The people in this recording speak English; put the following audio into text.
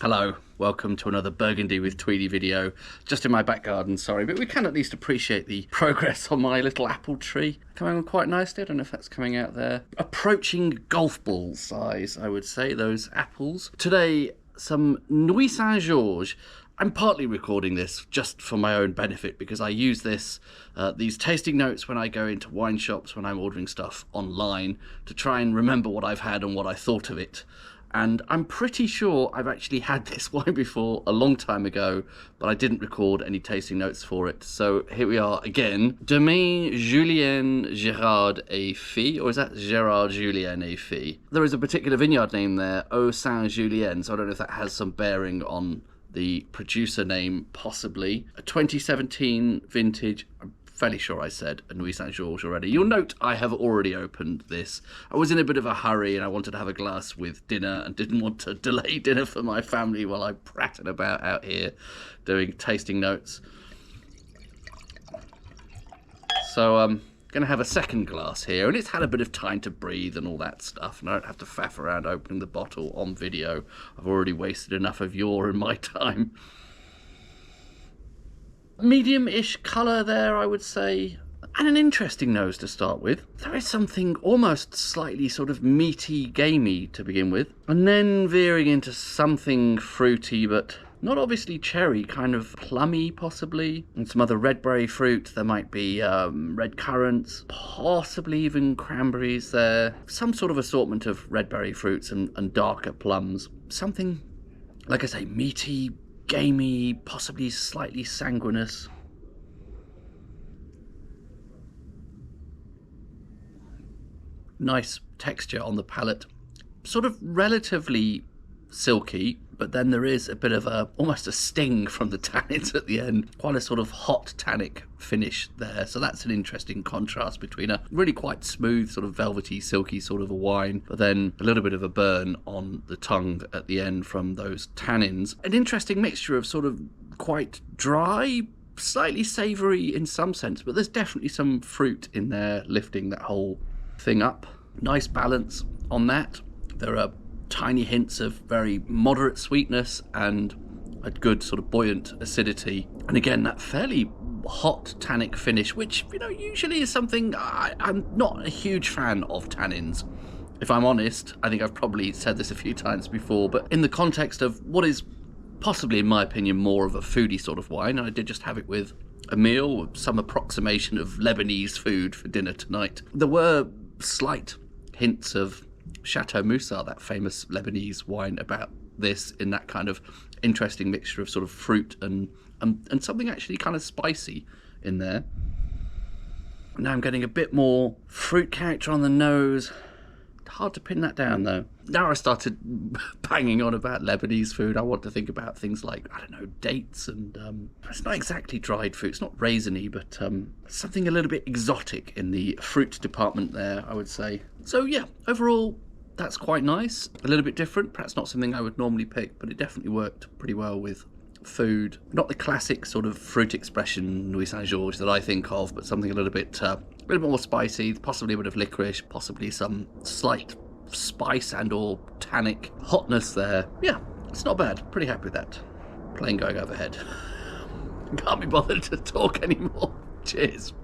Hello, welcome to another Burgundy with Tweedy video. Just in my back garden, sorry, but we can at least appreciate the progress on my little apple tree. Coming on quite nicely, I don't know if that's coming out there. Approaching golf ball size, I would say, those apples. Today, some Nuits Saint-Georges. I'm partly recording this just for my own benefit because I use these tasting notes when I go into wine shops, when I'm ordering stuff online, to try and remember what I've had and what I thought of it. And I'm pretty sure I've actually had this wine before a long time ago, but I didn't record any tasting notes for it. So here we are again. Demain, Julien, Gérard et Fille, or is that Gérard, Julien et Fille? There is a particular vineyard name there, Au Saint-Julien, so I don't know if that has some bearing on the producer name, possibly. A 2017 vintage. I'm fairly sure I said a Nuits Saint-Georges already. You'll note I have already opened this. I was in a bit of a hurry and I wanted to have a glass with dinner and didn't want to delay dinner for my family while I pratted about out here doing tasting notes. So I'm going to have a second glass here, and it's had a bit of time to breathe and all that stuff, and I don't have to faff around opening the bottle on video. I've already wasted enough of your and my time. Medium-ish colour there, I would say, and an interesting nose to start with. There is something almost slightly sort of meaty, gamey to begin with, and then veering into something fruity, but not obviously cherry, kind of plummy possibly, and some other red berry fruit. There might be red currants, possibly even cranberries there. Some sort of assortment of red berry fruits and darker plums. Something, like I say, meaty, gamey, possibly slightly sanguineous. Nice texture on the palate. Sort of relatively silky, but then there is a bit of almost a sting from the tannins at the end. Quite a sort of hot tannic finish there. So that's an interesting contrast between a really quite smooth, sort of velvety, silky sort of a wine, but then a little bit of a burn on the tongue at the end from those tannins. An interesting mixture of sort of quite dry, slightly savoury in some sense, but there's definitely some fruit in there lifting that whole thing up. Nice balance on that. There are tiny hints of very moderate sweetness and a good sort of buoyant acidity. And again, that fairly hot tannic finish, which, you know, usually is something I'm not a huge fan of tannins. If I'm honest, I think I've probably said this a few times before, but in the context of what is possibly, in my opinion, more of a foodie sort of wine, and I did just have it with a meal, some approximation of Lebanese food for dinner tonight. There were slight hints of Chateau Moussard, that famous Lebanese wine, about this, in that kind of interesting mixture of sort of fruit and something actually kind of spicy in there. Now I'm getting a bit more fruit character on the nose. Hard to pin that down though. Now I started banging on about Lebanese food, I want to think about things like, I don't know, dates and it's not exactly dried fruit, it's not raisiny, but something a little bit exotic in the fruit department there, I would say. So yeah, overall, that's quite nice. A little bit different, perhaps not something I would normally pick, but it definitely worked pretty well with food. Not the classic sort of fruit expression Nuits Saint-Georges that I think of, but something a little bit more spicy, possibly a bit of licorice, possibly some slight spice and or tannic hotness there. Yeah, it's not bad. Pretty happy with that. Plane going overhead. Can't be bothered to talk anymore. Cheers.